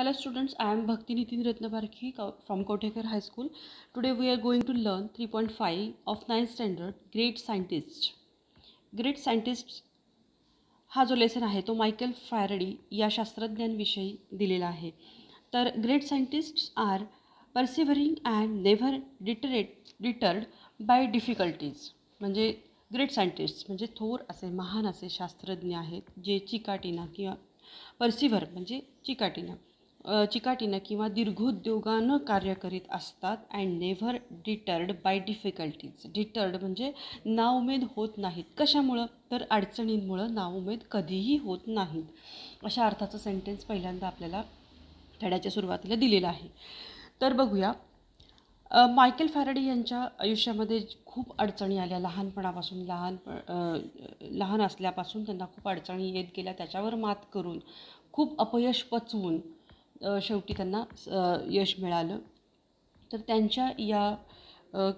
Hello students, I am Bhakti Nitin Ratnabarki from Kotekar High School. Today we are going to learn 3.5 of 9th standard Great Scientists. Great Scientists हा जो lesson आहे तो Michael फॅरेडी या शास्त्रज्ञांविषयी दिलेला आहे. तर great scientists are persevering and never deterred by difficulties. म्हणजे great scientist म्हणजे थोर असे महान असे शास्त्रज्ञ आहेत जे चिकाटीनं किंवा परसिव्हर म्हणजे चिकाटीनं किंवा दीर्घोद्योगानं कार्य करीत असतात. And never deterred by difficulties. Deterred म्हणजे नाउमेद होत नाहीत. कशामुळं? तर अडचणींमुळं नाउमेद कधीही होत नाहीत. अशा अर्थाचं सेंटेन्स पहिल्यांदा आपल्याला धड्याच्या सुरुवातीला दिलेलं आहे. तर बघूया. मायकेल फॅरेडी यांच्या आयुष्यामध्ये खूप अडचणी आल्या. लहानपणापासून लहान असल्यापासून त्यांना खूप अडचणी येत गेल्या. त्याच्यावर मात करून खूप अपयश पचवून शेवटी त्यांना यश मिळालं. तर त्यांच्या या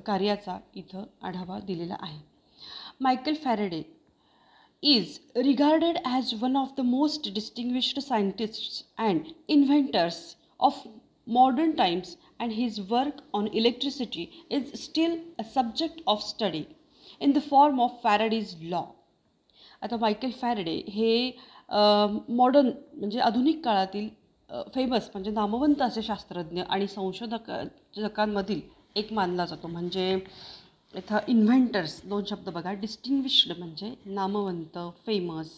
कार्याचा इथं आढावा दिलेला आहे. Michael Faraday is regarded as one of the most distinguished scientists and inventors of modern times, and his work on electricity is still a subject of study in the form of Faraday's law. आता Michael Faraday हे modern म्हणजे आधुनिक काळातील famous म्हणजे नामवंत असे शास्त्रज्ञ आणि संशोधकांमधील एक मानला जातो. म्हणजे इथं इन्व्हेंटर्स दोन शब्द बघा. डिस्टिंग्विश्ड म्हणजे नामवंत फेमस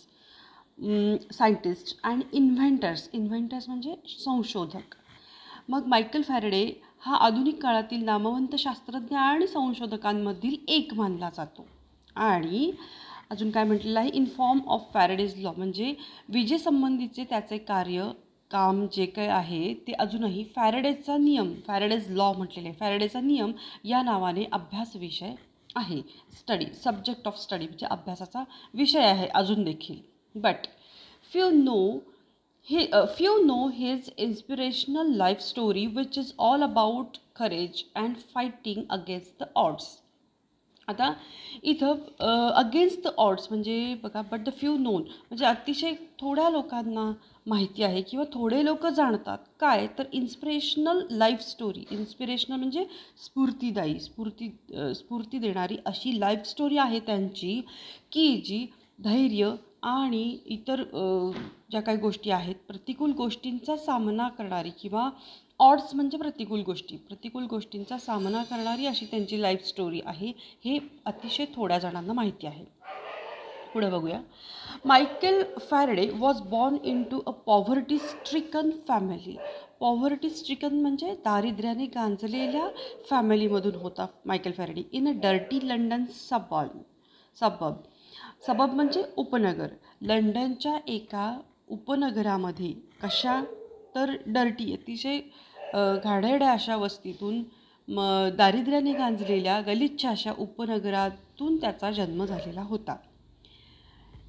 सायंटिस्ट अँड इन्व्हेंटर्स म्हणजे संशोधक. मग मायकेल फॅरेडे हा आधुनिक काळातील नामवंत शास्त्रज्ञ आणि संशोधकांमधील एक मानला जातो. आणि अजून काय म्हटलेलं आहे? In form of Faraday's law म्हणजे विजेसंबंधीचे त्याचे काम जे काय आहे ते अजूनही फॅरेडेज लॉ म्हटलेले आहे. फॅरेडेचा नियम या नावाने अभ्यास विषय आहे. सब्जेक्ट ऑफ स्टडी म्हणजे अभ्यासाचा विषय आहे अजून देखील. But few know his inspirational life story which is all about courage and fighting against the odds. आता इथं अगेन्स्ट द ऑड्स म्हणजे बघा. बट द फ्यू नोन म्हणजे अतिशय थोड्या लोकांना माहिती आहे किंवा थोडे लोक जाणतात. काय? तर इन्स्पिरेशनल लाईफ स्टोरी. इन्स्पिरेशनल म्हणजे स्फूर्ती देणारी अशी लाईफ स्टोरी आहे त्यांची की जी धैर्य आणि इतर ज्या काही गोष्टी आहेत प्रतिकूल गोष्टींचा सामना करणारी किंवा ऑड्स म्हणजे प्रतिकूल गोष्टींचा सामना करणारी अशी त्यांची लाईफ स्टोरी आहे. हे अतिशय थोड्या जणांना माहिती आहे. पुढे बघूया. Michael Faraday was born into a poverty stricken family. Poverty stricken म्हणजे दारिद्र्याने गांजलेल्या फॅमिलीमधून होता Michael Faraday. In a dirty London suburb म्हणजे उपनगर. लंडनच्या एका उपनगरामध्ये. कशा? तर डर्टी अतिशय घाणेरड्या अशा वस्तीतून दारिद्र्याने गांजलेल्या गलिच्छ अशा उपनगरातून त्याचा जन्म झालेला होता.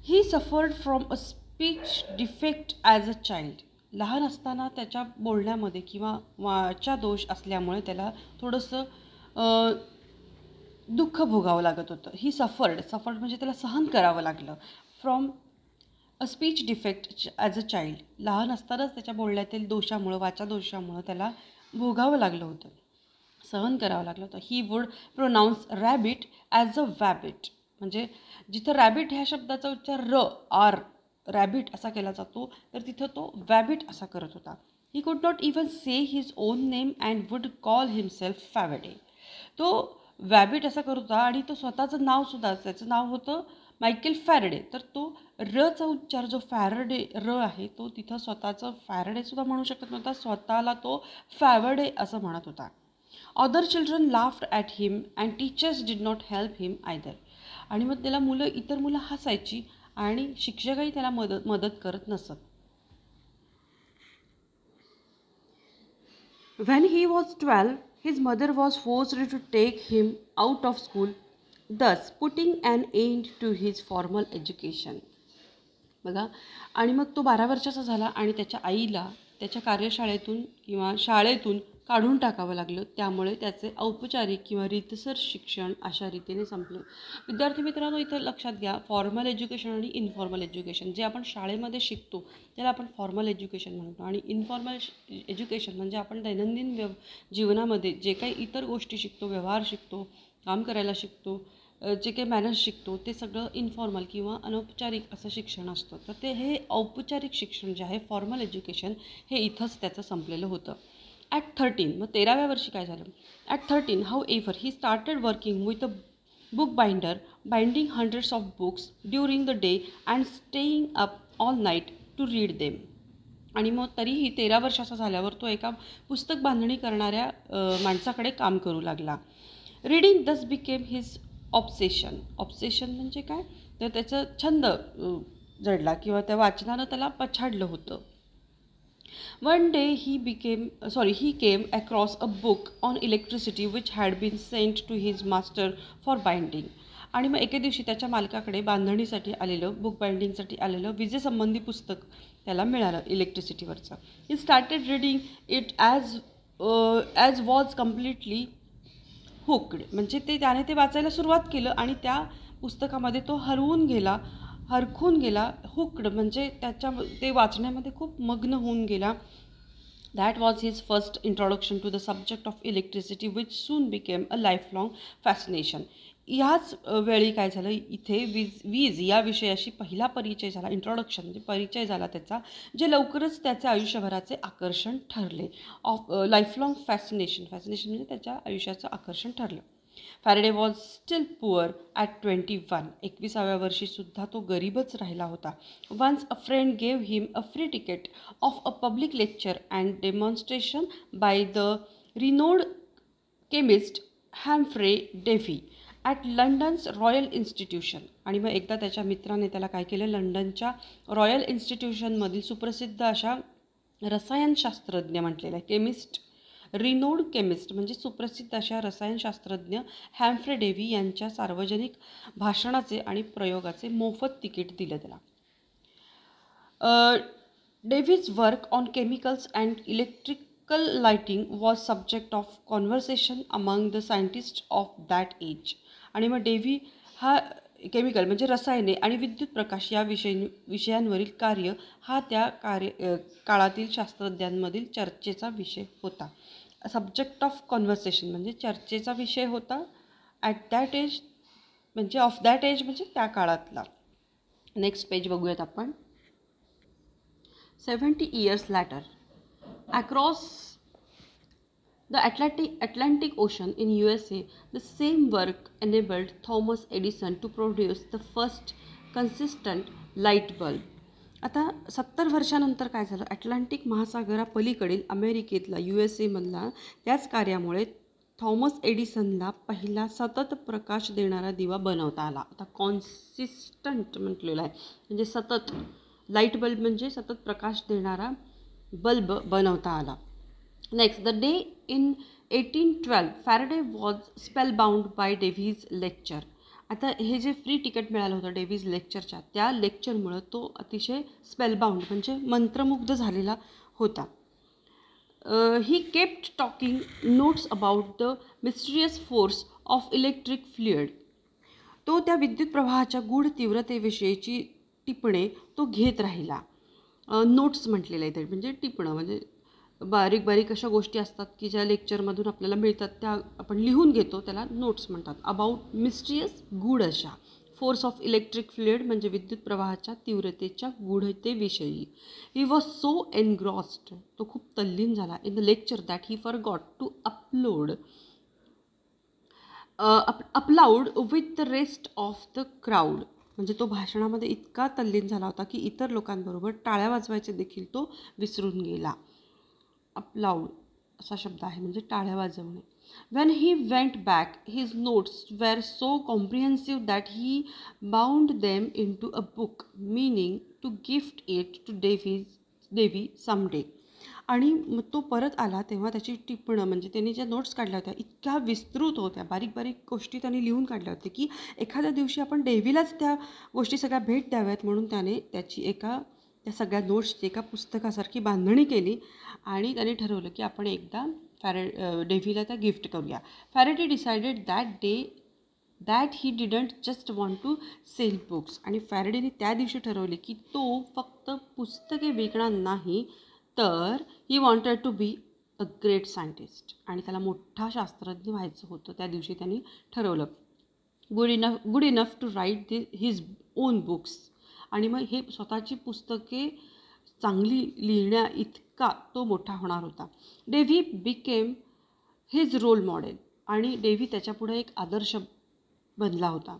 ही suffered from a speech defect as a child. लहान असताना त्याच्या बोलण्यामध्ये किंवा वाचा दोष असल्यामुळे त्याला थोडंसं दुःख भोगावं लागत होतं. ही सफर्ड म्हणजे त्याला सहन करावं लागलं. From a speech defect as a child. लहान असतानाच त्याच्या बोलण्यातील वाचा दोषामुळं त्याला भोगावं लागलं होतं, सहन करावं लागलं होतं. He would pronounce rabbit as a wabbit. म्हणजे जिथं रॅबिट ह्या शब्दाचा उच्चार रॅबिट असा केला जातो तर तिथं तो वॅबिट असा करत होता. He could not even say his on name and would call himself Faraday. तो वॅबिट असा करत होता आणि तो स्वतःचं नावसुद्धा, त्याचं नाव होतं मायकेल फॅरेडे. तर तो रचा उच्चार जो फॅरेडे आहे तो तिथं स्वतःचं फॅरेडेसुद्धा म्हणू शकत नव्हता. स्वतःला तो फॅरेडे असं म्हणत होता. Other children laughed at him and teachers did not help him either. आणि मग त्याला इतर मुलं हसायची आणि शिक्षकही त्याला मदत करत नसत. When he was 12 his mother was forced to take him out of school, thus putting an end to his formal education. बघा. आणि मग तो 12 वर्षाचा झाला आणि त्याच्या आईला त्याच्या कार्यशाळेतून किंवा शाळेतून काढून टाकावं लागलं. त्यामुळे त्याचे औपचारिक किंवा रीतसर शिक्षण अशा रीतीने संपले. विद्यार्थी मित्रांनो, इथं लक्षात घ्या, फॉर्मल एज्युकेशन आणि इनफॉर्मल एज्युकेशन जे आपण शाळेमध्ये शिकतो त्याला आपण फॉर्मल एज्युकेशन म्हणतो, आणि इनफॉर्मल एज्युकेशन म्हणजे आपण दैनंदिन जीवनामध्ये जे काही इतर गोष्टी शिकतो, व्यवहार शिकतो, काम करायला शिकतो, जे काही मॅनर्स शिकतो ते सगळं इनफॉर्मल किंवा अनौपचारिक असं शिक्षण असतं. तर ते हे औपचारिक शिक्षण जे आहे फॉर्मल एज्युकेशन हे इथंच त्याचं संपलेलं होतं. ॲट 13, मग 13व्या वर्षी काय झालं? At 13 however he started working with a book binder, binding hundreds of books during the day and staying up all night to read them. आणि मग तरीही 13 वर्षाचा झाल्यावर तो एका पुस्तक बांधणी करणाऱ्या माणसाकडे काम करू लागला. रीडिंग दस बिकेम हिज ऑब्सेशन. ऑब्सेशन म्हणजे काय? तर त्याचं छंद जडला किंवा त्या वाचनानं त्याला पछाडलं होतं. One day he came across a book on electricity which had been sent to his master for binding. आणि मग एके दिवशी त्याच्या मालकाकडे बांधणीसाठी आलेलं, बुक बाइंडिंगसाठी आलेलं विजेसंबंधी पुस्तक त्याला मिळालं इलेक्ट्रिसिटीवरचं. He started reading it as was completely hooked. म्हणजे त्याने ते वाचायला सुरुवात केलं आणि त्या पुस्तकामध्ये तो हरखून गेला. हुक्ड म्हणजे ते वाचण्यामध्ये खूप मग्न होऊन गेला. That was his first introduction to the subject of electricity which soon became a lifelong fascination. ह्याच वेळी काय झालं, इथे वीज या विषयाशी पहिला परिचय झाला. इंट्रोडक्शन म्हणजे परिचय झाला त्याचा, जे लवकरच त्याच्या आयुष्यभराचे आकर्षण ठरले. लाईफलाँग फॅसिनेशन म्हणजे त्याच्या आयुष्याचं आकर्षण ठरलं. Faraday was still poor at 21. 21व्या वर्षीसुद्धा तो गरीबच राहिला होता. Once a friend gave him a free ticket of a public lecture and demonstration by the renowned chemist Humphry Davy at London's Royal Institution. आणि मग एकदा त्याच्या मित्राने त्याला काय केलं, लंडनच्या रॉयल इन्स्टिट्यूशनमधील सुप्रसिद्ध अशा रसायनशास्त्रज्ञ म्हटलेलं आहे, केमिस्ट, रिनोड केमिस्ट म्हणजे सुप्रसिद्ध अशा रसायनशास्त्रज्ञ हॅम्फ्रे डेव्ही यांच्या सार्वजनिक भाषणाचे आणि प्रयोगाचे मोफत तिकीट दिलं त्याला. Davy's work on chemicals and electrical lighting was subject of conversation among the scientist of that age. आणि मग डेव्ही हा केमिकल म्हणजे रसायने आणि विद्युत प्रकाश या विषयांवरील कार्य हा त्या काळातील शास्त्रज्ञांमधील चर्चेचा विषय होता. सब्जेक्ट ऑफ कॉन्व्हर्सेशन म्हणजे चर्चेचा विषय होता. ॲट दॅट एज म्हणजे ऑफ दॅट एज म्हणजे त्या काळातला. नेक्स्ट पेज बघूयात आपण. 70 years later, across the Atlantic Ocean in USA, the same work enabled Thomas Edison to produce the first consistent light bulb. आता 70 वर्षानंतर काय झालं, अटलांटिक महासागरापलीकडील अमेरिकेतला USA मधला त्याच कार्यामुळे थॉमस एडिसनला पहिला सतत प्रकाश देणारा दिवा बनवता आला. आता कॉन्सिस्टंट म्हटलेलं आहे म्हणजे सतत, लाईट बल्ब म्हणजे सतत प्रकाश देणारा बल्ब बनवता आला. Next, the day in 1812 Faraday was spellbound by Davy's lecture. आता हे जे फ्री तिकीट मिळालं होतं डेव्हीज लेक्चरच्या, त्या लेक्चरमुळं तो अतिशय स्पेलबाउंड म्हणजे मंत्रमुग्ध झालेला होता. He kept talking notes about the mysterious force of electric fluid. तो त्या विद्युत प्रवाहाच्या गूढ तीव्रतेविषयीची टिपणे तो घेत राहिला. नोट्स म्हटलेलं आहे ते म्हणजे टिपणं, म्हणजे बारीक बारीक अशा गोष्टी असतात की ज्या लेक्चरमधून आपल्याला मिळतात त्या आपण लिहून घेतो, त्याला नोट्स म्हणतात. अबाउट मिस्टिरियस, गूढ अशा, फोर्स ऑफ इलेक्ट्रिक फ्लुइड म्हणजे विद्युत प्रवाहाच्या तीव्रतेच्या गूढतेविषयी. ही वॉज सो एनग्रॉस्ड, तो खूप तल्लीन झाला, in the lecture that he forgot to applaud with the rest of the crowd. म्हणजे तो भाषणामध्ये इतका तल्लीन झाला होता की इतर लोकांबरोबर टाळ्या वाजवायचे देखील तो विसरून गेला. अपलाउड असा शब्द आहे म्हणजे टाळ्या वाजवणे. When he went back, his notes were so comprehensive that he bound them into a book, meaning to gift it to Davy someday. आणि मग तो परत आला तेव्हा त्याची टिपणं म्हणजे त्यांनी ज्या नोट्स काढल्या होत्या इतक्या विस्तृत होत्या, बारीक बारीक गोष्टी त्यांनी लिहून काढल्या होत्या की एखाद्या दिवशी आपण डेव्हीलाच त्या गोष्टी सगळ्या भेट द्याव्यात म्हणून त्याने त्याची एका त्या सगळ्या नोट्सची एका पुस्तकासारखी बांधणी केली आणि त्याने ठरवलं की आपण एकदा डेव्हीला त्या गिफ्ट करूया. Faraday decided that he didn't just want to sell books. आणि फॅरेडेने त्या दिवशी ठरवले की तो फक्त पुस्तके विकणार नाही, तर he wanted to be a great scientist. आणि त्याला मोठा शास्त्रज्ञ व्हायचं होतं. त्या दिवशी त्यांनी ठरवलं good enough to write his own books. आणि मग हे स्वतःची पुस्तके चांगली लिहिण्या इतका तो मोठा होणार होता. Davy became his role model. आणि डेव्ही त्याच्यापुढे एक आदर्श बनला होता.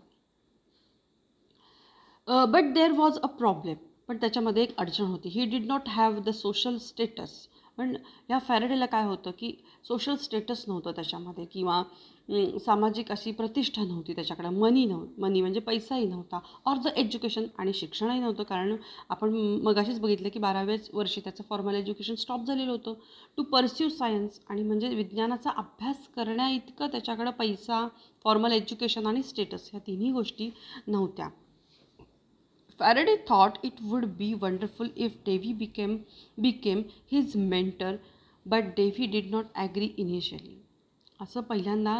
But there was a problem. पण त्याच्यामध्ये एक अडचण होती. He did not have the social status. पण या फॅरेडेला काय होतं की सोशल स्टेटस नव्हतं त्याच्यामध्ये, किंवा सामाजिक अशी प्रतिष्ठा नव्हती त्याच्याकडे. मनी म्हणजे पैसाही नव्हता, ऑर द एज्युकेशन, आणि शिक्षणही नव्हतं. कारण आपण मगाशीच बघितलं की 12व्याच वर्षी त्याचं फॉर्मल एज्युकेशन स्टॉप झालेलं होतं. टू परस्यू सायन्स, आणि म्हणजे विज्ञानाचा अभ्यास करण्या इतकं त्याच्याकडं पैसा, फॉर्मल एज्युकेशन आणि स्टेटस ह्या तिन्ही गोष्टी नव्हत्या. Faraday thought it would be wonderful if Davy became his mentor, but Davy did not agree initially. असं पहिल्यांदा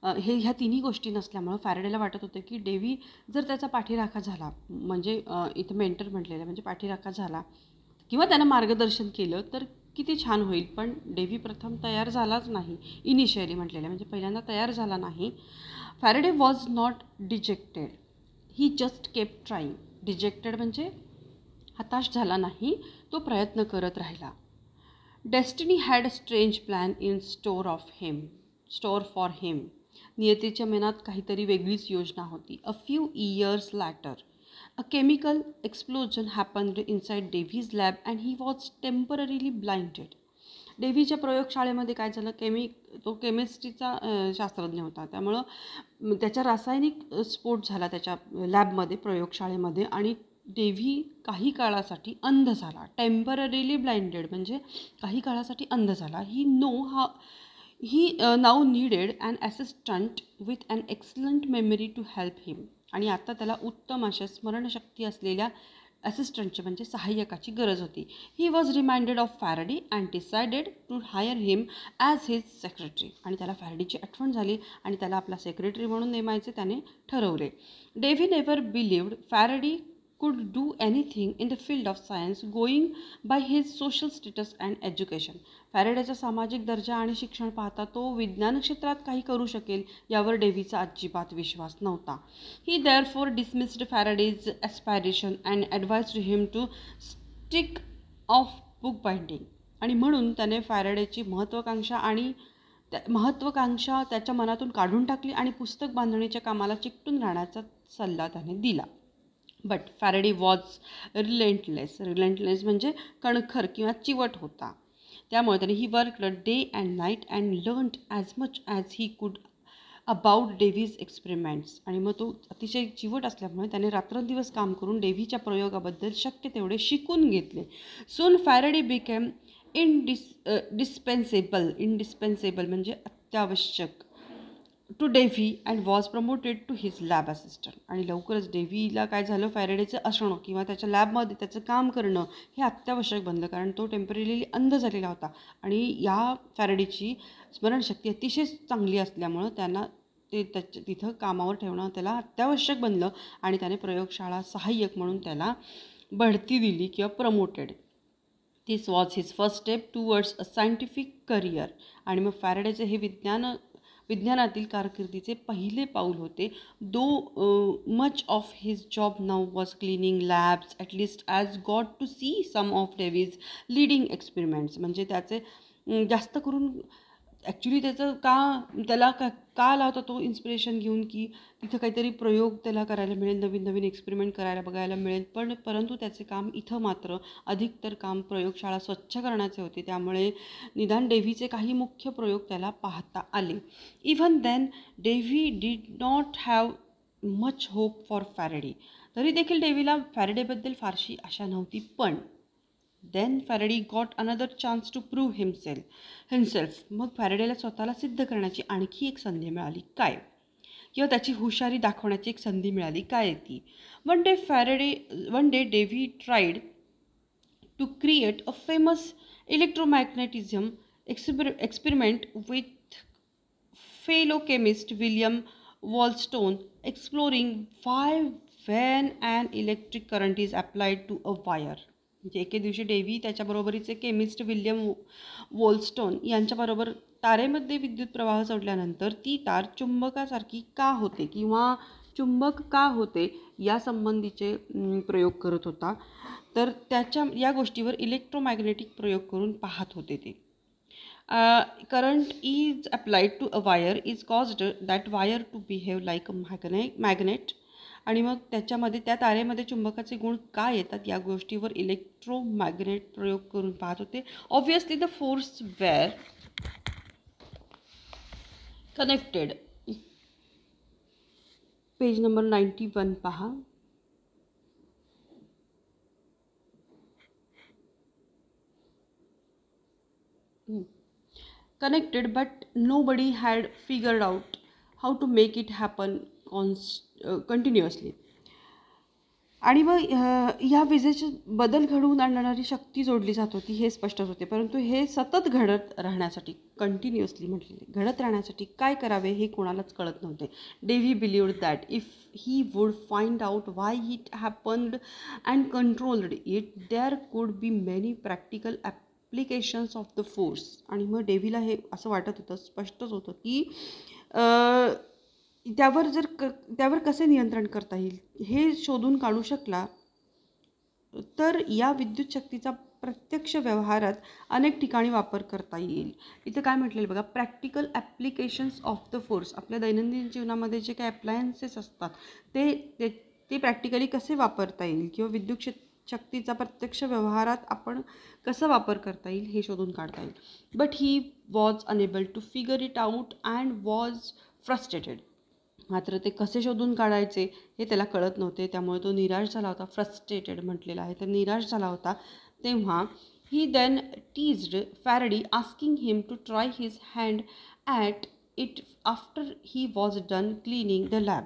ह्या तिन्ही गोष्टी नसल्यामुळं फॅरेडेला वाटत होतं की डेव्ही जर त्याचा पाठीराखा झाला, म्हणजे इथं मेंटर म्हटलेलं म्हणजे पाठीराखा झाला किंवा त्यानं मार्गदर्शन केलं तर किती छान होईल. पण डेव्ही प्रथम तयार झालाच नाही. इनिशियली म्हटलेलं म्हणजे पहिल्यांदा तयार झाला नाही. Faraday was not dejected, he just kept trying. Dejected म्हणजे हताश झाला नाही, तो प्रयत्न करत राहिला. Destiny had a strange plan in store for him. नियतीच्या मनात काहीतरी वेगळीच योजना होती. A few years later a chemical explosion happened inside Davy's lab and he was temporarily blinded. डेव्हीच्या प्रयोगशाळेमध्ये काय झालं, तो केमिस्ट्रीचा शास्त्रज्ञ होता, त्यामुळं त्याच्या रासायनिक स्फोट झाला त्याच्या लॅबमध्ये, प्रयोगशाळेमध्ये, आणि डेव्ही काही काळासाठी अंध झाला. टेम्पररीली ब्लाइंडेड म्हणजे काही काळासाठी अंध झाला. He now needed an assistant with an excellent memory to help him. आणि आता त्याला उत्तम अशा स्मरणशक्ती असलेल्या असिस्टंटची म्हणजे सहाय्यकाची गरज होती. He was reminded of Faraday and decided to hire him as his secretary. आणि त्याला फॅरेडेची आठवण झाली आणि त्याला आपला सेक्रेटरी म्हणून नेमायचे त्याने ठरवले. Davy never believed Faraday could do anything in the field of science going by his social status and education. फॅरेडेचा सामाजिक दर्जा आणि शिक्षण पाहता तो विज्ञान क्षेत्रात काही करू शकेल यावर डेव्हीचा अजिबात विश्वास नव्हता. He therefore dismissed Faraday's aspiration and advised him to stick of book binding. आणि म्हणून त्याने फॅरेडेची महत्त्वाकांक्षा त्याच्या मनातून काढून टाकली आणि पुस्तक बांधणीच्या कामाला चिकटून राहण्याचा सल्ला त्याने दिला. बट फॅरेडे वॉज रिलेंटलेस म्हणजे कणखर किंवा चिवट होता. त्यामुळे त्याने he worked day and night and learned as much as he could about डेव्हीज experiments. आणि मग तो अतिशय चिवट असल्यामुळे त्याने रात्रंदिवस काम करून डेव्हीच्या प्रयोगाबद्दल शक्य तेवढे शिकून घेतले. सून फॅरेडे बिकेम इंडिस्पेन्सेबल म्हणजे अत्यावश्यक to Davy and was promoted to his lab assistant. आणि लवकरच डेव्हीला काय झालं, फॅरेडेचं असणं किंवा त्याच्या लॅबमध्ये त्याचं काम करणं हे अत्यावश्यक बनलं, कारण तो टेम्पररीली अंध झालेला होता. आणि या फॅरेडेची स्मरणशक्ती अतिशय चांगली असल्यामुळं त्यांना तिथं कामावर ठेवणं त्याला अत्यावश्यक बनलं. आणि त्याने प्रयोगशाळा सहाय्यक म्हणून त्याला बढती दिली किंवा promoted. This was his first step towards a scientific career. आणि मग फॅरेडेचे हे विज्ञानातील कारकिर्दीचे पहिले पाऊल होते. Though much of his job now was cleaning labs at least as got to see some of Davy's leading experiments. म्हणजे त्याचे जास्त करून ॲक्च्युली त्याला का आला होता तो इन्स्पिरेशन घेऊन की तिथं काहीतरी प्रयोग त्याला करायला मिळेल, नवीन नवीन एक्सपेरिमेंट करायला बघायला मिळेल. परंतु त्याचे काम इथं मात्र अधिकतर काम प्रयोगशाळा स्वच्छ करण्याचे होते. त्यामुळे निदान डेव्हीचे काही मुख्य प्रयोग त्याला पाहता आले. Even then Davy did not have much hope for Faraday. तरी देखील डेव्हीला फॅरेडेबद्दल फारशी आशा नव्हती. पण then Faraday got another chance to prove himself. मग फॅरेडेला स्वतःला सिद्ध करण्याची आणखी एक संधी मिळाली. काय? किंवा त्याची हुशारी दाखवण्याची एक संधी मिळाली. काय ती? One day Dewey tried to create a famous electromagnetism experiment with fellow chemist William Wollaston, exploring why when an electric current is applied to a wire. म्हणजे एके दिवशी डेव्ही त्याच्याबरोबरीचे केमिस्ट विल्यम वोलस्टोन यांच्याबरोबर तारेमध्ये विद्युत प्रवाह सोडल्यानंतर ती तार चुंबकासारखी का होते किंवा चुंबक का होते या संबंधीचे प्रयोग करत होता. तर त्याच्या या गोष्टीवर इलेक्ट्रोमॅग्नेटिक प्रयोग करून पाहत होते ते. Current is applied to a wire is caused that wire to behave like a magnet. आणि मग त्याच्यामध्ये त्या तारेमध्ये चुंबकाचे गुण काय येतात या गोष्टीवर इलेक्ट्रोमॅग्नेट प्रयोग करून पाहत होते. Obviously the force were connected. Page number 91 पहा. Connected, but nobody had figured out how to make it happen continuously. आणि मग ह्या विजेचे बदल घडवून आणणारी शक्ती जोडली जात होती हे स्पष्टच होते, परंतु हे सतत घडत राहण्यासाठी कंटिन्युअसली म्हटलेले घडत राहण्यासाठी काय करावे हे कोणालाच कळत नव्हते. Davy believed that if he would find out why it happened and controlled it there could be many practical applications of the force. आणि मग डेव्हीला हे असं वाटत होतं, स्पष्टच होतं की त्यावर कसे नियंत्रण करता येईल हे शोधून काढू शकला तर या विद्युत शक्तीचा प्रत्यक्ष व्यवहारात अनेक ठिकाणी वापर करता येईल. इथे काय म्हटलेलं बघा, practical applications of the force. आपल्या दैनंदिन जीवनामध्ये जे काही अप्लायन्सेस असतात ते प्रॅक्टिकली कसे वापरता येईल किंवा विद्युत शक्तीचा प्रत्यक्ष व्यवहारात आपण कसं वापर करता येईल हे शोधून काढता येईल. But he was unable to figure it out and was frustrated. मात्र ते कसे शोधून काढायचे हे त्याला कळत नव्हते, त्यामुळे तो निराश झाला होता. फ्रस्ट्रेटेड म्हटलेला आहे, तर निराश झाला होता. तेव्हा he then teased Faraday asking him to try his hand at it after he was done cleaning the lab.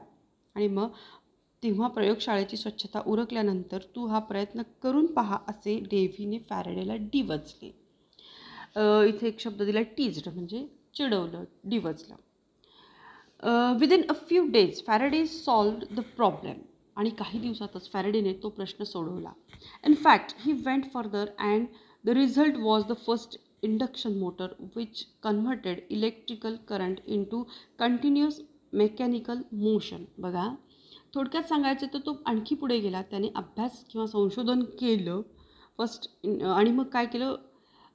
आणि मग तेव्हा प्रयोगशाळेची स्वच्छता उरकल्यानंतर तू हा प्रयत्न करून पहा असे डेव्हीने फॅरेडेला डिवचले. इथे एक शब्द दिला टीज्ड म्हणजे चिडवलं, डिवचलं. Within a few days Faraday solved the problem. आणि काही दिवसातच फॅरेडेने तो प्रश्न सोडवला. In fact he went further and the result was the first induction motor which converted electrical current into continuous mechanical motion. बघा, थोडक्यात सांगायचं तर तो आणखी पुढे गेला. त्याने अभ्यास किंवा संशोधन केलं फर्स्ट आणि मग काय केलं,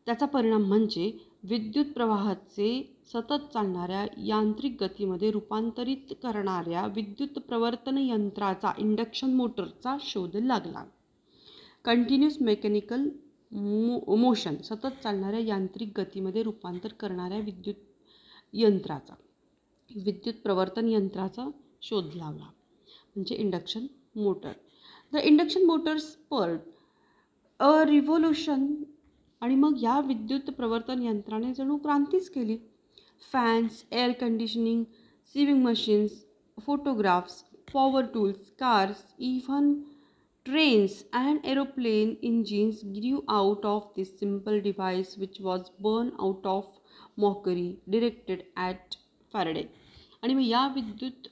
त्याचा परिणाम म्हणजे विद्युत प्रवाहाचे सतत चालणाऱ्या यांत्रिक गतीमध्ये रूपांतरित करणाऱ्या विद्युत प्रवर्तन यंत्राचा इंडक्शन मोटरचा शोध लागला. कंटिन्युअस मेकॅनिकल मोशन, सतत चालणाऱ्या यांत्रिक गतीमध्ये रूपांतर करणाऱ्या विद्युत प्रवर्तन यंत्राचा शोध लावला म्हणजे induction motor. The induction motor spurred a revolution. आणि मग या विद्युत प्रवर्तन यंत्राने जणू क्रांतीच केली. Fans, air conditioning, swimming machines, photographs, power tools, cars, even trains and aeroplane engines grew out of this simple device which was born out of mockery directed at Faraday. आणि मग या विद्युत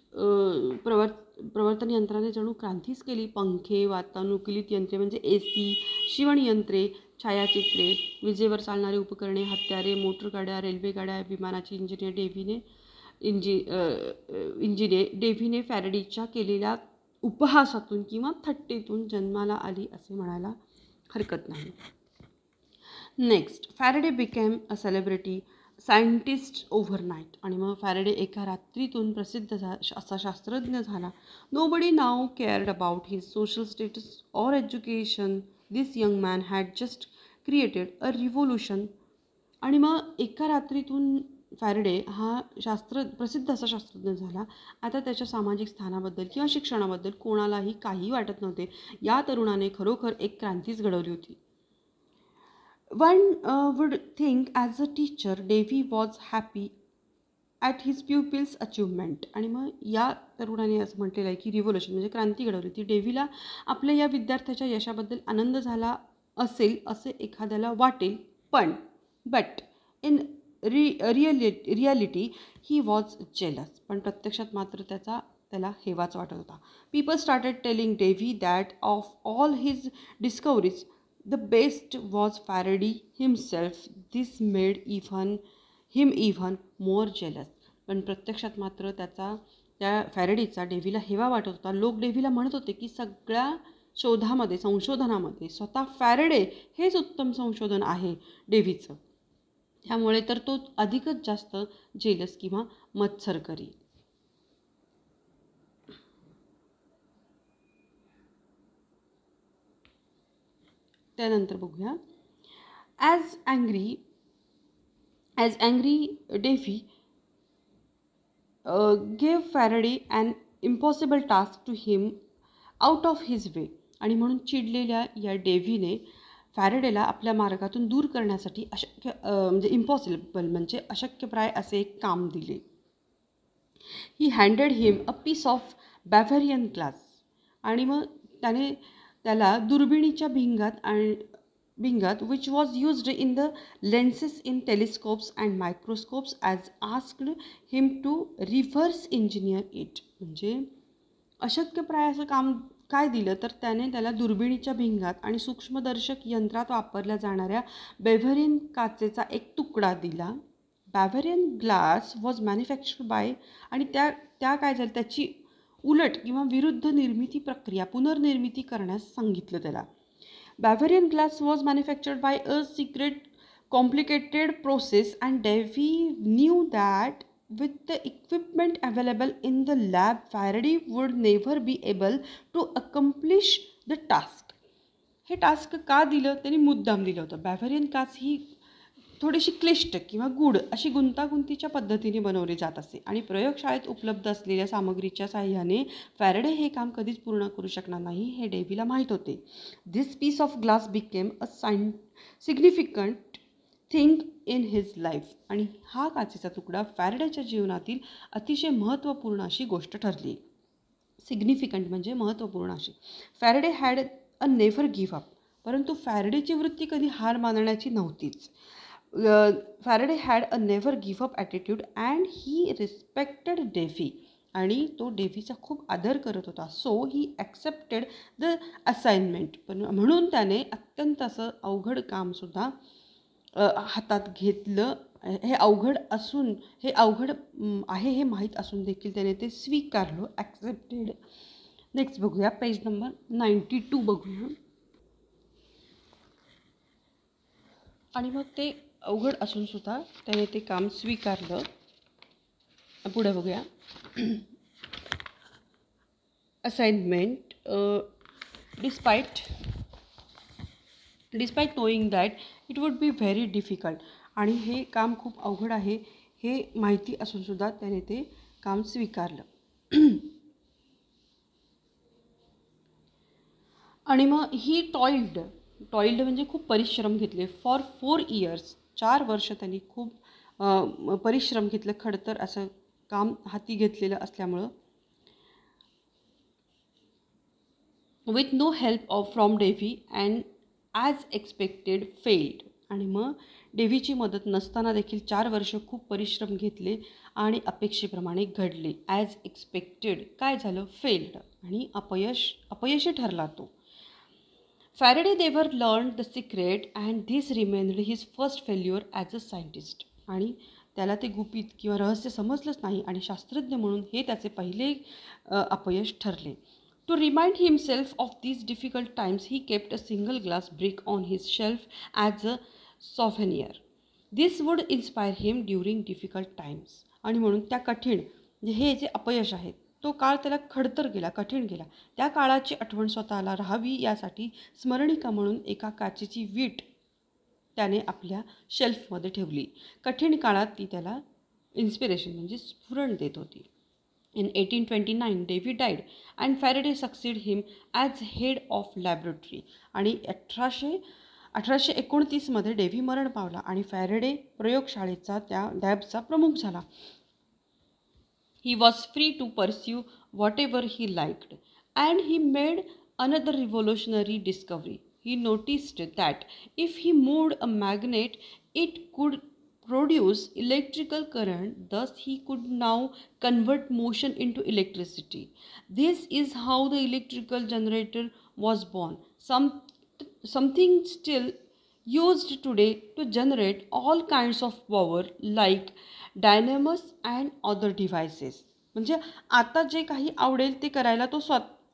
प्रवर्तन यंत्राने जणू क्रांतीच केली. पंखे, वातानुकूलित यंत्रे म्हणजे AC, शिवणयंत्रे, छायाचित्रे, विजेवर चालणारी उपकरणे, हत्यारे, मोटरगाड्या, रेल्वेगाड्या, विमानाची इंजिने डेव्हीने फॅरेडेच्या केलेल्या उपहासातून किंवा थट्टेतून जन्माला आली असे म्हणायला हरकत नाही. Next, Faraday became a celebrity scientist overnight. आणि मग फॅरेडे एका रात्रीतून प्रसिद्ध असा शास्त्रज्ञ झाला. Nobody now cared about his social status or education. This young man had just created a revolution. आणि मग एका रात्रीतून फॅरेडे हा प्रसिद्ध असा शास्त्रज्ञ झाला. आता त्याच्या सामाजिक स्थानाबद्दल किंवा शिक्षणाबद्दल कोणालाही काही वाटत नव्हते. या तरुणाने खरोखर एक क्रांतीच घडवली होती. One would think as a teacher Davy was happy at his pupil's achievement. आणि मग या तरुणाने असं म्हटलेलं आहे की रिव्होल्यूशन म्हणजे क्रांती घडवली होती. डेव्हीला आपल्या या विद्यार्थ्याच्या यशाबद्दल आनंद झाला असेल असे एखाद्याला वाटेल, पण but in reality he was jealous. पण प्रत्यक्षात मात्र त्याला हेवाच वाटत होता. People started telling Davy that of all his discoveries the best was Faraday himself. This made even more jealous. पण प्रत्यक्षात मात्र त्या फॅरेडीचा डेव्हीला हेवा वाटत होता. लोक डेव्हीला म्हणत होते की सगळ्या संशोधनामध्ये स्वतः फॅरेडे हेच उत्तम संशोधन आहे डेव्हीचं. त्यामुळे तर तो अधिकच जास्त जेलस किंवा मत्सर करी. त्यानंतर बघूया. As angry Dewey gave Faraday an impossible task to him out of his way. आणि म्हणून चिडलेल्या या डेव्हीने फॅरेडेला आपल्या मार्गातून दूर करण्यासाठी म्हणजे इम्पॉसिबल म्हणजे अशक्यप्राय असे एक काम दिले. He handed him a piece of Bavarian glass. आणि मग त्याला दुर्बिणीच्या भिंगात which was used in the lenses in telescopes and microscopes as asked him to reverse engineer it. म्हणजे अशक्यप्राय असं काम काय दिलं तर त्याला दुर्बिणीच्या भिंगात आणि सूक्ष्मदर्शक यंत्रात वापरल्या जाणाऱ्या बॅव्हरियन काचेचा एक तुकडा दिला. बॅव्हरियन ग्लास वॉज मॅन्युफॅक्चर्ड बाय आणि त्या काय झालं त्याची उलट किंवा विरुद्ध पुनर्निर्मिती करण्यास सांगितलं त्याला. Bavarian glass was manufactured by a secret, complicated process, and Davy knew that with the equipment available in the lab, Faraday would never be able to accomplish the task. हे टास्क का दिलं त्यांनी मुद्दाम दिलं होतं. बॅव्हरियन काच ही थोडीशी क्लिष्ट किंवा गूढ अशी गुंतागुंतीच्या पद्धतीने बनवली जात असे आणि प्रयोगशाळेत उपलब्ध असलेल्या सामग्रीच्या साह्याने फॅरेडे हे काम कधीच पूर्ण करू शकणार नाही हे डेव्हीला माहीत होते. This piece of glass became a significant thing in his life. आणि हा काचेचा तुकडा फॅरेडेच्या जीवनातील अतिशय महत्त्वपूर्ण अशी गोष्ट ठरली. सिग्निफिकंट म्हणजे महत्त्वपूर्ण अशी. Faraday had a never give up. परंतु फॅरेडेची वृत्ती कधी हार मानण्याची नव्हतीच. Faraday had a never give up attitude and he respected Dewey. आणि तो डेव्हीचा खूप आदर करत होता. So he accepted the assignment. पण म्हणून त्याने अत्यंत असं अवघड कामसुद्धा हातात घेतलं. हे अवघड आहे हे माहीत असून देखील त्याने ते स्वीकारलं, ॲक्सेप्टेड. नेक्स्ट बघूया पेज नंबर 92 बघूया. आणि मग ते अवघड असून सुद्धा त्याने ते काम स्वीकारलं. पुढे बघूया. Assignment despite knowing that it would be very difficult. आणि हे काम खूप अवघड आहे हे माहिती असून सुद्धा त्याने ते काम स्वीकारलं. आणि मग ही टॉइल्ड म्हणजे खूप परिश्रम घेतले. फॉर 4 years 4 वर्ष त्यांनी खूप परिश्रम घेतले. खडतर असं काम हाती घेतलेलं असल्यामुळं. With no help from Davy and as expected failed. आणि मग डेव्हीची मदत नसताना देखील 4 वर्ष खूप परिश्रम घेतले आणि अपेक्षेप्रमाणे घडले. ॲज एक्सपेक्टेड काय झालं? फेल्ड. आणि अपयशी ठरला तो. Faraday never learned the secret and this remained his first failure as a scientist. आणि त्याला ते गुपित किंवा रहस्य समजलंच नाही आणि शास्त्रज्ञ म्हणून हे त्याचे पहिले अपयश ठरले. To remind himself of these difficult times he kept a single glass brick on his shelf as a souvenir. This would inspire him during difficult times. आणि म्हणून त्या कठीण म्हणजे हे जे अपयश आहेत तो काळ त्याला खडतर गेला, कठीण गेला. त्या काळाची आठवण स्वतःला राहावी यासाठी स्मरणिका म्हणून एका काचेची वीट त्याने आपल्या शेल्फमध्ये ठेवली. कठीण काळात ती त्याला इन्स्पिरेशन म्हणजे स्फुरण देत होती. In 1829 Dewey died and Faraday succeed him as head of laboratory. आणि 1829 डेव्ही मरण पावला आणि फॅरेडे प्रयोगशाळेचा त्या लॅबचा प्रमुख झाला. He was free to pursue whatever he liked and he made another revolutionary discovery. he noticed that if he moved a magnet, it could produce electrical current. Thus, he could now convert motion into electricity. This is how the electrical generator was born. Something still used today to generate all kinds of power like dynamos and other devices. म्हणजे आता जे काही आवडेल ते करायला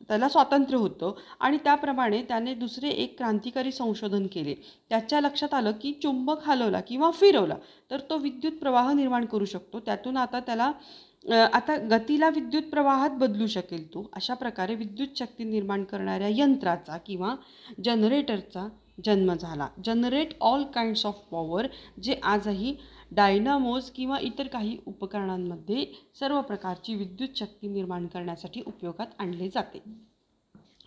त्याला स्वातंत्र्य होतं आणि त्याप्रमाणे त्याने दुसरे एक क्रांतिकारी संशोधन केले. त्याच्या लक्षात आलं की चुंबक हलवला किंवा फिरवला तर तो विद्युत प्रवाह निर्माण करू शकतो. त्यातून आता गतीला विद्युत प्रवाहात बदलू शकेल तो. अशा प्रकारे विद्युत शक्ती निर्माण करणाऱ्या यंत्राचा किंवा जनरेटरचा जन्म झाला. Generate all kinds of power, जे आजही डायनामोज किंवा इतर काही उपकरणांमध्ये सर्व प्रकारची विद्युत शक्ती निर्माण करण्यासाठी उपयोगात आणले जाते.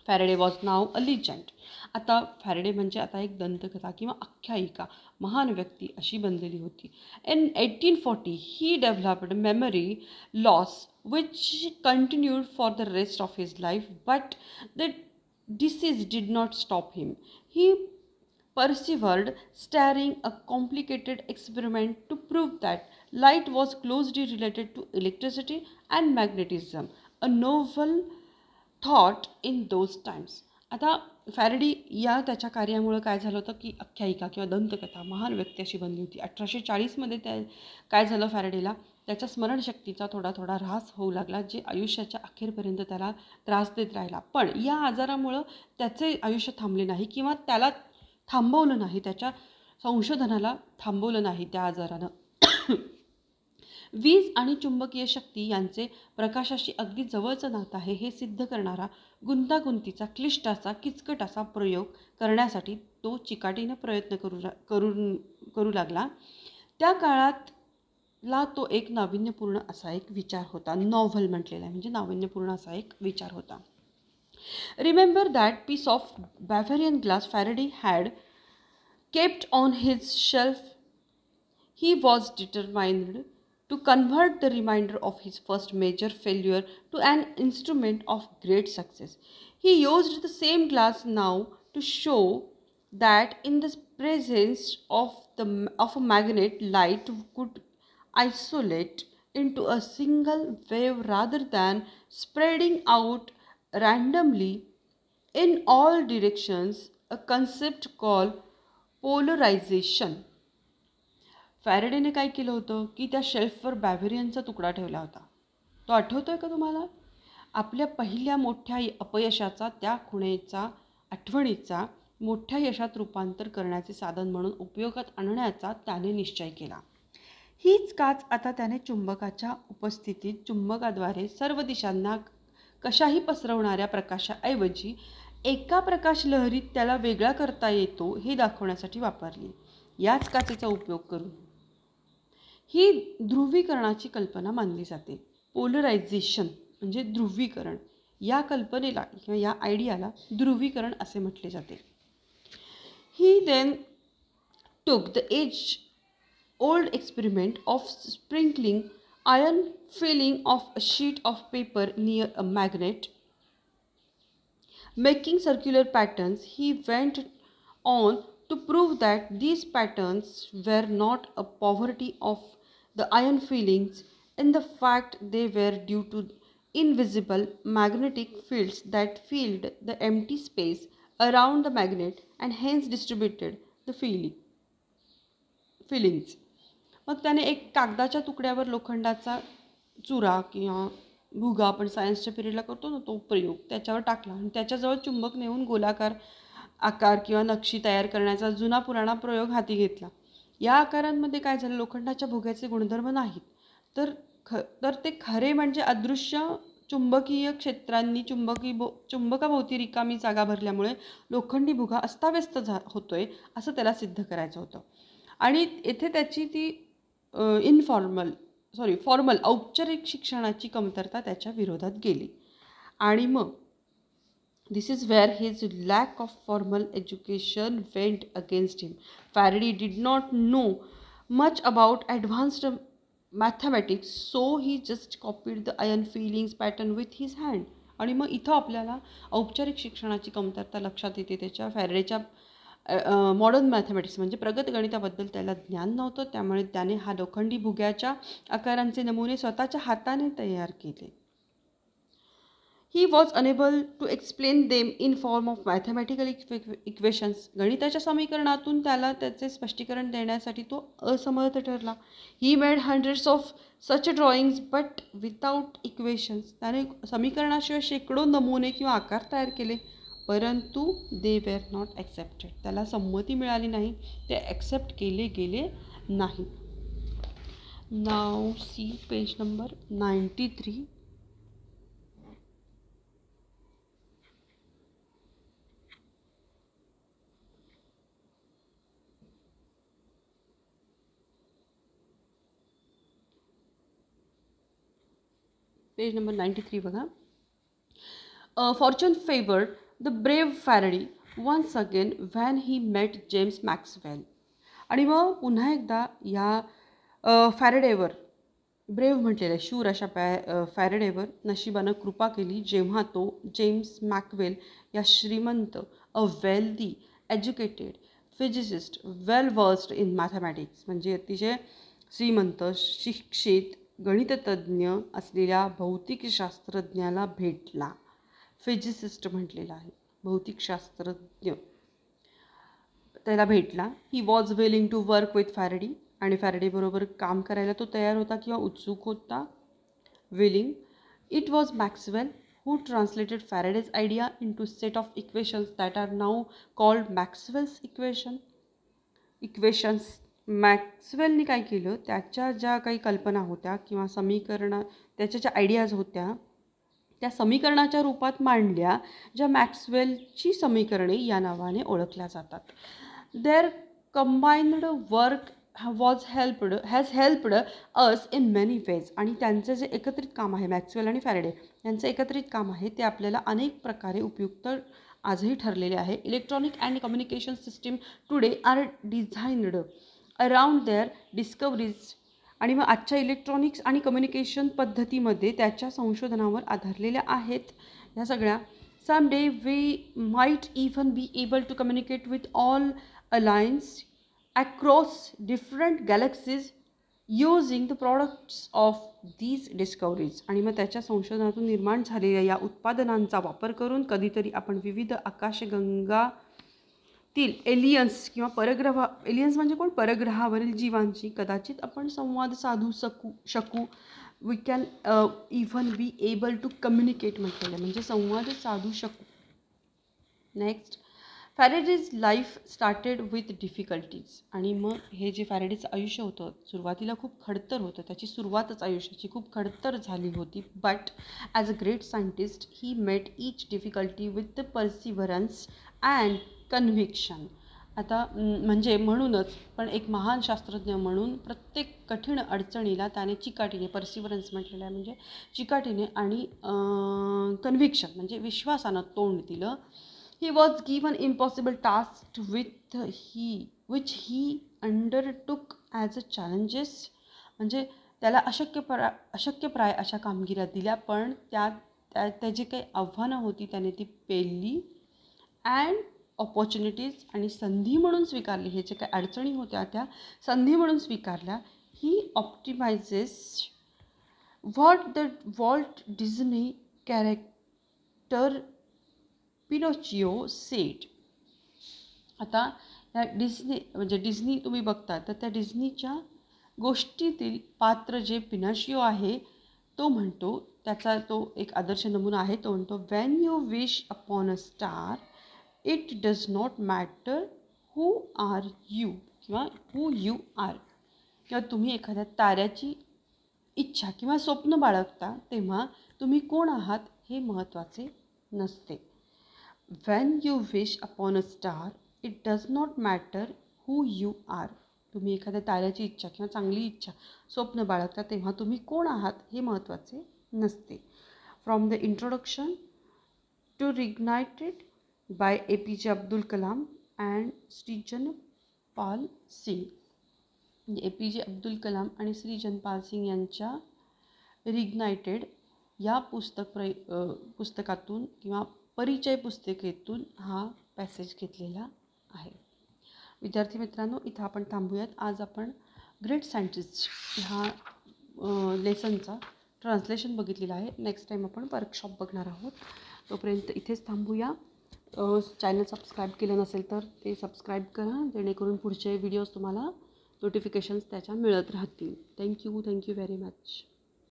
Faraday was now a legend. आता फॅरेडे म्हणजे आता एक दंतकथा किंवा आख्यायिका, महान व्यक्ती अशी बनलेली होती. In 1840 he developed memory loss which continued for the rest of his life, but the disease did not stop him. He persevered, starting a complicated experiment to prove that light was closely related to electricity and magnetism, a novel thought in those times. आता फॅरेडी या त्याच्या कार्यामुळे काय झालं होतं की आख्यायिका किंवा दंतकथा, महान व्यक्ती अशी बनली होती. 1840मध्ये काय झालं, फॅरेडेला त्याच्या स्मरणशक्तीचा थोडा थोडा ऱ्हास होऊ लागला, जे आयुष्याच्या अखेरपर्यंत त्याला त्रास देत राहिला. पण या आजारामुळं त्याचे आयुष्य थांबले नाही किंवा त्याला थांबवलं नाही, त्याच्या संशोधनाला थांबवलं नाही त्या आजारानं. वीज आणि चुंबकीय शक्ती यांचे प्रकाशाशी अगदी जवळचं नातं आहे हे सिद्ध करणारा गुंतागुंतीचा, क्लिष्टाचा, किचकटाचा प्रयोग करण्यासाठी तो चिकाटीनं प्रयत्न करू लागला. त्या काळातला तो एक नाविन्यपूर्ण असा एक विचार होता. नॉव्हल म्हटलेला आहे म्हणजे नाविन्यपूर्ण असा एक विचार होता. Remember that piece of Bavarian glass Faraday had kept on his shelf? He was determined to convert the remainder of his first major failure to an instrument of great success. He used the same glass now to show that in the presence of a magnet, light could isolate into a single wave rather than spreading out randomly in all directions, a concept called polarization. फॅरेडेने काय केलं होतं की त्या शेल्फवर बॅव्हेरियनचा तुकडा ठेवला होता. तो आठवतोय का तुम्हाला? आपल्या पहिल्या मोठ्या अपयशाचा, त्या खुणेचा, आठवणीचा मोठ्या यशात रूपांतर करण्याचे साधन म्हणून उपयोगात आणण्याचा त्याने निश्चय केला. हीच काच आता त्याने चुंबकाच्या उपस्थितीत चुंबकाद्वारे सर्व दिशांना कशाही पसरवणाऱ्या प्रकाशाऐवजी एका प्रकाश लहरीत त्याला वेगळा करता येतो हे दाखवण्यासाठी वापरली. याच काचेचा उपयोग करून ही ध्रुवीकरणाची कल्पना मानली जाते. पोलरायझेशन म्हणजे ध्रुवीकरण. या कल्पनेला किंवा या आयडियाला ध्रुवीकरण असे म्हटले जाते. He then took the old experiment of sprinkling iron filling of a sheet of paper near a magnet, making circular patterns. He went on to prove that these patterns were not a poverty of the iron fillings. In the fact, they were due to invisible magnetic fields that filled the empty space around the magnet and hence distributed the fillings. मग त्याने एक कागदाच्या तुकड्यावर लोखंडाचा चुरा किंवा भुगा, आपण सायन्सच्या पिरियडला करतो ना तो प्रयोग, त्याच्यावर टाकला आणि त्याच्याजवळ चुंबक नेऊन गोलाकार आकार किंवा नक्षी तयार करण्याचा जुना पुराणा प्रयोग हाती घेतला. या आकारांमध्ये काय झालं, लोखंडाच्या भुग्याचे गुणधर्म नाहीत तर ते खरे म्हणजे अदृश्य चुंबकीय क्षेत्रांनी चुंबकाभोवती रिकामी जागा भरल्यामुळे लोखंडी भुगा अस्ताव्यस्त होतोय असं त्याला सिद्ध करायचं होतं. आणि येथे त्याची ती फॉर्मल औपचारिक शिक्षणाची कमतरता त्याच्या विरोधात गेली. आणि मग this is where his lack of formal education went against him. Faraday did not know much about advanced mathematics, so he just copied the iron filings pattern with his hand. आणि मग इथं आपल्याला औपचारिक शिक्षणाची कमतरता लक्षात येते. त्याच्या फॅरेडेच्या मॉडर्न मॅथमॅटिक्स म्हणजे प्रगत गणिताबद्दल त्याला ज्ञान नव्हतं, त्यामुळे त्याने हा लोखंडी भुग्याच्या आकारांचे नमुने स्वतःच्या हाताने तयार केले. He was unable to explain them in form of mathematical equations. गणिताच्या समीकरणातून त्याला त्याचे स्पष्टीकरण देण्यासाठी तो असमर्थ ठरला. He made hundreds of such drawings but without equations. त्याने समीकरणाशिवाय शेकडो नमुने किंवा आकार तयार केले, परंतु they were not accepted. त्याला संमती मिळाली नाही, ते ॲक्सेप्ट केले गेले नाही. Now see page number 93. Page number 93 बघा. Fortune favored the brave Faraday once again when he met James Maxwell. आणि मग पुन्हा एकदा या फॅरेडेवर ब्रेव्ह म्हटलेल्या शूर अशा फॅरेडेवर नशिबानं कृपा केली जेव्हा तो जेम्स मॅक्सवेल या श्रीमंत wealthy educated physicist well versed in mathematics म्हणजे अतिशय श्रीमंत शिक्षित गणिततज्ज्ञ असलेल्या भौतिकशास्त्रज्ञाला भेटला. फिजिसिस्ट म्हटलेला आहे, भौतिकशास्त्रज्ञ त्याला भेटला. He was willing to work with Faraday आणि फॅरेडेबरोबर काम करायला तो तयार होता किंवा उत्सुक होता. Willing. It was Maxwell who translated Faraday's idea into set of equations that are now called Maxwell's equations. मॅक्सवेलनी काय केलं, त्याच्या ज्या काही कल्पना होत्या किंवा त्याच्या ज्या आयडियाज होत्या त्या समीकरणाच्या रूपात मांडल्या, ज्या मॅक्सवेलची समीकरणे या नावाने ओळखल्या जातात. Their combined work has helped us in many ways. आणि त्यांचं जे एकत्रित काम आहे, मॅक्सवेल आणि फॅरेडे यांचं एकत्रित काम आहे, ते आपल्याला अनेक प्रकारे उपयुक्त आजही ठरलेले आहे. Electronic and communication system today are designed around their discoveries. आणि मग आजच्या इलेक्ट्रॉनिक्स आणि कम्युनिकेशन पद्धतीमध्ये त्याच्या संशोधनावर आधारलेल्या आहेत ह्या सगळ्या. Someday we might even be able to communicate with all aliens across different galaxies using the products of these discoveries. आणि मग त्याच्या संशोधनातून निर्माण झालेल्या या उत्पादनांचा वापर करून कधीतरी आपण विविध आकाशगंगातील एलियन्स किंवा एलियन्स म्हणजे कोण, परग्रहावरील जीवांची कदाचित आपण संवाद साधू शकू. We can even be able to communicate म्हटलेलं म्हणजे संवाद साधू शकू. Next, Faraday's life started with difficulties. आणि मग हे जे फॅरेडेचं आयुष्य होतं सुरुवातीला खूप खडतर होतं, त्याची सुरुवातच आयुष्याची खूप खडतर झाली होती. But as a great scientist he mate each difficulty with the पर्सिव्हरन्स and conviction. आता म्हणजे म्हणूनच पण एक महान शास्त्रज्ञ म्हणून प्रत्येक कठीण अडचणीला त्याने चिकाटीने, पर्सिव्हरन्स म्हटलेलं आहे म्हणजे चिकाटीने आणि कन्व्हिक्शन म्हणजे विश्वासानं तोंड दिलं. He was given impossible task which he undertook as a challenges. म्हणजे त्याला अशक्यप्राय अशा कामगिऱ्या दिल्या, पण त्याची काही आव्हानं होती त्याने ती पेलली. अँड ऑपॉर्च्युनिटीज आणि संधी म्हणून स्वीकारली. हे जे काही अडचणी होत्या त्या संधी म्हणून स्वीकारल्या. He optimizes what the Walt Disney character Pinocchio said. आता या डिझनी तुम्ही बघता तर त्या डिझनीच्या गोष्टीतील पात्र जे पिनोचिओ आहे तो म्हणतो, त्याचा तो एक आदर्श नमुना आहे. तो म्हणतो, Wien you wish upon a star it does not matter who are you किंवा हू यू आर. किंवा तुम्ही एखाद्या ताऱ्याची इच्छा किंवा स्वप्न बाळगता तेव्हा तुम्ही कोण आहात हे महत्त्वाचे नसते. When you wish upon a star it does not matter who you are. तुम्ही एखाद्या ताऱ्याची इच्छा किंवा चांगली इच्छा स्वप्न बाळगता तेव्हा तुम्ही कोण आहात हे महत्त्वाचे नसते. From the introduction to Reignited by APJ Abdul Kalam and Srijan Pal Singh. म्हणजे APJ अब्दुल कलाम आणि श्रीजन पाल सिंग यांच्या रिग्नायटेड या पुस्तकातून किंवा परिचय पुस्तिकेतून हा पॅसेज घेतलेला आहे. विद्यार्थी मित्रांनो, इथं आपण थांबूयात. आज आपण ग्रेट सायंटिस्ट ह्या लेसनचा ट्रान्सलेशन बघितलेलं आहे. नेक्स्ट टाईम आपण वर्कशॉप बघणार आहोत. तोपर्यंत इथेच थांबूया. चॅनल सबस्क्राईब केलं नसेल तर ते सबस्क्राईब करा, जेणेकरून पुढचे व्हिडिओज तुम्हाला नोटिफिकेशन्स त्याच्या मिळत राहतील. Thank you very much.